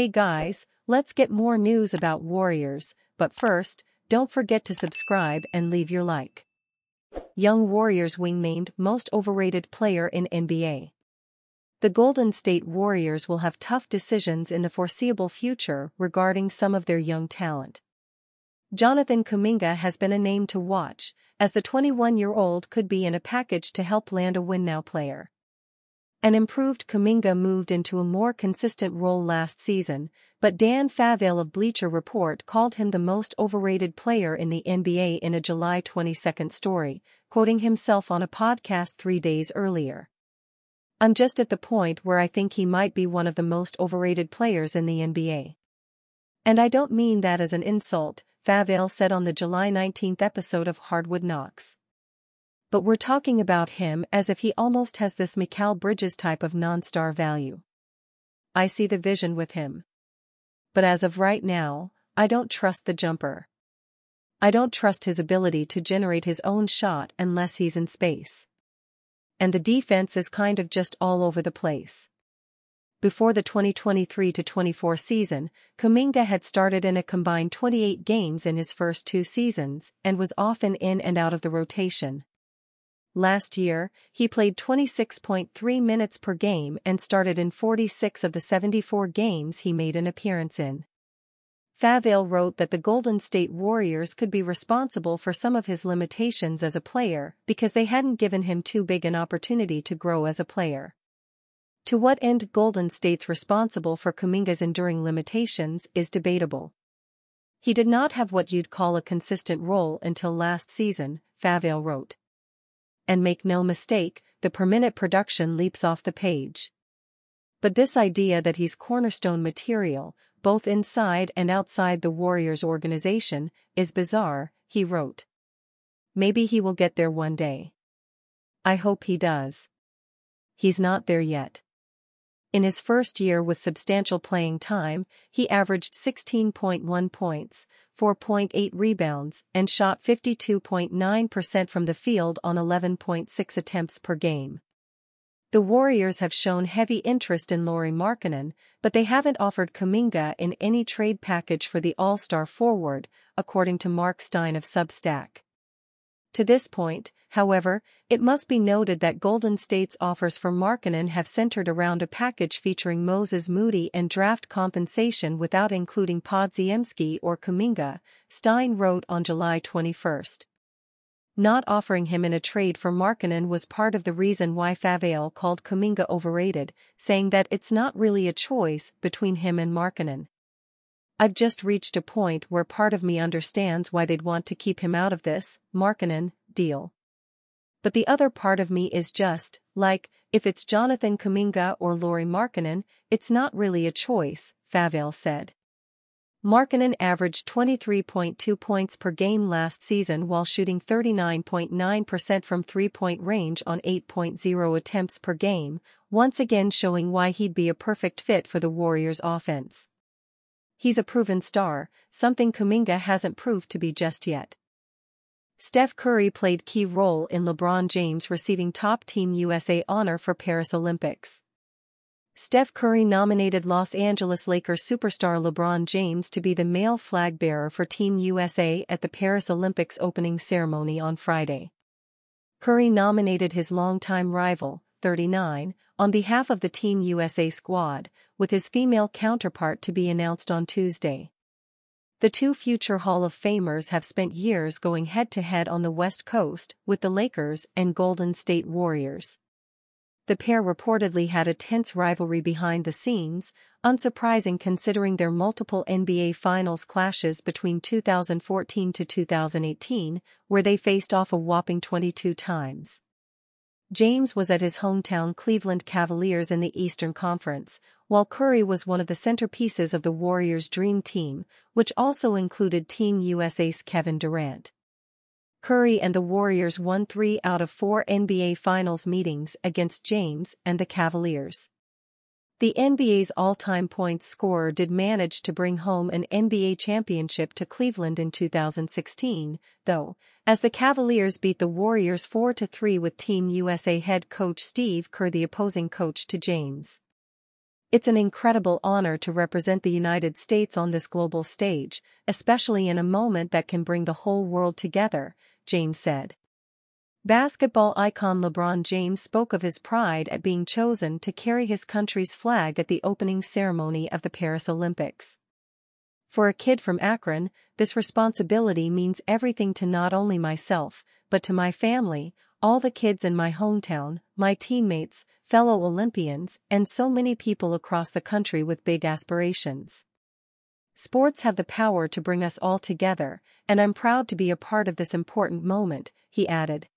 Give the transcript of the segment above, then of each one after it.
Hey guys, let's get more news about Warriors, but first, don't forget to subscribe and leave your like. Young Warriors wing named most overrated player in NBA. The Golden State Warriors will have tough decisions in the foreseeable future regarding some of their young talent. Jonathan Kuminga has been a name to watch, as the 21-year-old could be in a package to help land a win-now player. An improved Kuminga moved into a more consistent role last season, but Dan Favale of Bleacher Report called him the most overrated player in the NBA in a July 22 story, quoting himself on a podcast 3 days earlier. "I'm just at the point where I think he might be one of the most overrated players in the NBA. And I don't mean that as an insult," Favale said on the July 19 episode of Hardwood Knocks. "But we're talking about him as if he almost has this Mikal Bridges type of non-star value. I see the vision with him. But as of right now, I don't trust the jumper. I don't trust his ability to generate his own shot unless he's in space. And the defense is kind of just all over the place." Before the 2023-24 season, Kuminga had started in a combined 28 games in his first 2 seasons and was often in and out of the rotation. Last year, he played 26.3 minutes per game and started in 46 of the 74 games he made an appearance in. Favale wrote that the Golden State Warriors could be responsible for some of his limitations as a player because they hadn't given him too big an opportunity to grow as a player. To what end Golden State's responsible for Kuminga's enduring limitations is debatable. He did not have what you'd call a consistent role until last season, Favale wrote. And make no mistake, the per-minute production leaps off the page. But this idea that he's cornerstone material, both inside and outside the Warriors organization, is bizarre, he wrote. Maybe he will get there one day. I hope he does. He's not there yet. In his first year with substantial playing time, he averaged 16.1 points, 4.8 rebounds, and shot 52.9% from the field on 11.6 attempts per game. The Warriors have shown heavy interest in Lauri Markkanen, but they haven't offered Kuminga in any trade package for the All-Star forward, according to Mark Stein of Substack. To this point, however, it must be noted that Golden State's offers for Markkanen have centered around a package featuring Moses Moody and draft compensation without including Podziemski or Kuminga, Stein wrote on July 21. Not offering him in a trade for Markkanen was part of the reason why Favale called Kuminga overrated, saying that it's not really a choice between him and Markkanen. "I've just reached a point where part of me understands why they'd want to keep him out of this, Markkanen, deal. But the other part of me is just, like, if it's Jonathan Kuminga or Lauri Markkanen, it's not really a choice," Favale said. Markkanen averaged 23.2 points per game last season while shooting 39.9% from three-point range on 8.0 attempts per game, once again showing why he'd be a perfect fit for the Warriors' offense. He's a proven star, something Kuminga hasn't proved to be just yet. Steph Curry played key role in LeBron James receiving top Team USA honor for Paris Olympics. Steph Curry nominated Los Angeles Lakers superstar LeBron James to be the male flag bearer for Team USA at the Paris Olympics opening ceremony on Friday. Curry nominated his longtime rival, 39, on behalf of the Team USA squad, with his female counterpart to be announced on Tuesday. The two future Hall of Famers have spent years going head-to-head on the West Coast with the Lakers and Golden State Warriors. The pair reportedly had a tense rivalry behind the scenes, unsurprising considering their multiple NBA Finals clashes between 2014 to 2018, where they faced off a whopping 22 times. James was at his hometown Cleveland Cavaliers in the Eastern Conference, while Curry was one of the centerpieces of the Warriors' Dream Team, which also included Team USA's Kevin Durant. Curry and the Warriors won 3 out of 4 NBA Finals meetings against James and the Cavaliers. The NBA's all-time points scorer did manage to bring home an NBA championship to Cleveland in 2016, though, as the Cavaliers beat the Warriors 4-3 with Team USA head coach Steve Kerr the opposing coach to James. It's an incredible honor to represent the United States on this global stage, especially in a moment that can bring the whole world together, James said. Basketball icon LeBron James spoke of his pride at being chosen to carry his country's flag at the opening ceremony of the Paris Olympics. For a kid from Akron, this responsibility means everything to not only myself, but to my family, all the kids in my hometown, my teammates, fellow Olympians, and so many people across the country with big aspirations. Sports have the power to bring us all together, and I'm proud to be a part of this important moment, he added.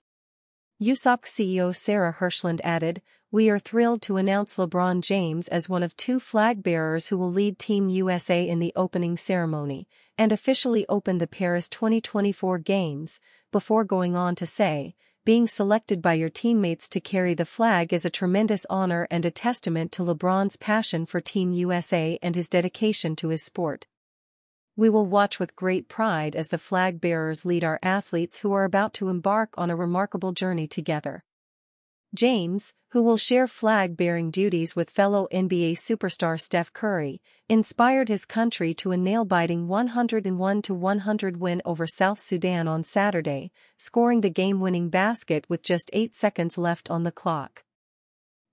USOC CEO Sarah Hirschland added, "We are thrilled to announce LeBron James as one of 2 flag bearers who will lead Team USA in the opening ceremony, and officially open the Paris 2024 Games," before going on to say, "Being selected by your teammates to carry the flag is a tremendous honor and a testament to LeBron's passion for Team USA and his dedication to his sport. We will watch with great pride as the flag bearers lead our athletes who are about to embark on a remarkable journey together." James, who will share flag-bearing duties with fellow NBA superstar Steph Curry, inspired his country to a nail-biting 101-100 win over South Sudan on Saturday, scoring the game-winning basket with just 8 seconds left on the clock.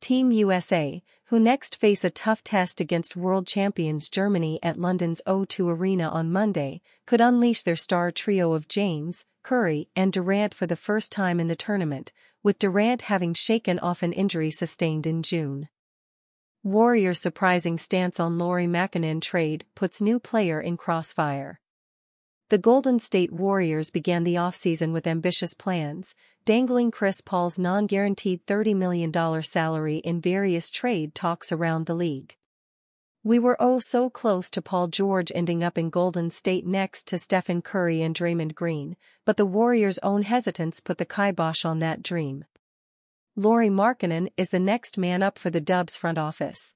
Team USA, who next face a tough test against world champions Germany at London's O2 Arena on Monday, could unleash their star trio of James, Curry, and Durant for the first time in the tournament, with Durant having shaken off an injury sustained in June. Warriors' surprising stance on Lauri Markkanen trade puts new player in crossfire. The Golden State Warriors began the offseason with ambitious plans, dangling Chris Paul's non-guaranteed $30 million salary in various trade talks around the league. "We were oh so close to Paul George ending up in Golden State next to Stephen Curry and Draymond Green, but the Warriors' own hesitance put the kibosh on that dream. Lauri Markkanen is the next man up for the Dubs front office.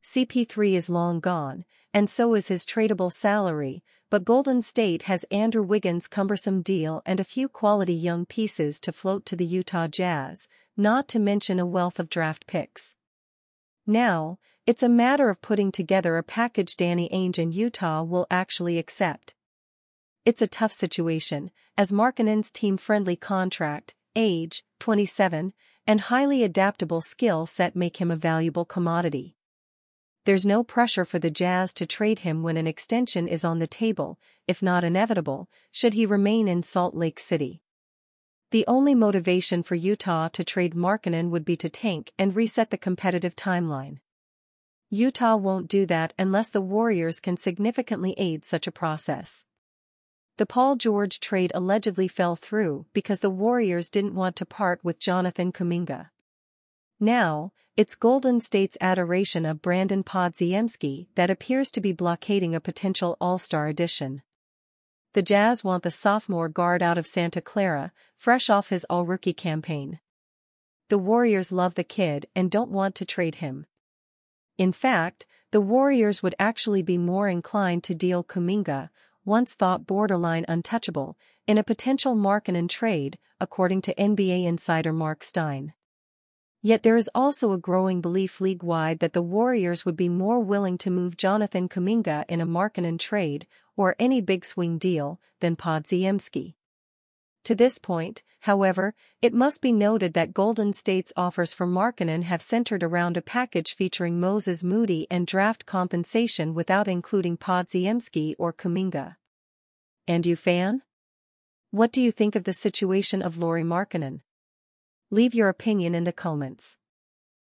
CP3 is long gone, and so is his tradable salary, but Golden State has Andrew Wiggins' cumbersome deal and a few quality young pieces to float to the Utah Jazz, not to mention a wealth of draft picks. Now, it's a matter of putting together a package Danny Ainge in Utah will actually accept. It's a tough situation, as Markkanen's team-friendly contract, age, 27, and highly adaptable skill set make him a valuable commodity. There's no pressure for the Jazz to trade him when an extension is on the table, if not inevitable, should he remain in Salt Lake City. The only motivation for Utah to trade Markkanen would be to tank and reset the competitive timeline. Utah won't do that unless the Warriors can significantly aid such a process. The Paul George trade allegedly fell through because the Warriors didn't want to part with Jonathan Kuminga. Now, it's Golden State's adoration of Brandon Podziemski that appears to be blockading a potential All-Star addition. The Jazz want the sophomore guard out of Santa Clara, fresh off his all-rookie campaign. The Warriors love the kid and don't want to trade him. In fact, the Warriors would actually be more inclined to deal Kuminga, once thought borderline untouchable, in a potential Markkanen trade, according to NBA insider Mark Stein. Yet there is also a growing belief league-wide that the Warriors would be more willing to move Jonathan Kuminga in a Markkanen trade, or any big swing deal, than Podziemski. To this point, however, it must be noted that Golden State's offers for Markkanen have centered around a package featuring Moses Moody and draft compensation without including Podziemski or Kuminga. And you fan? What do you think of the situation of Lauri Markkanen? Leave your opinion in the comments.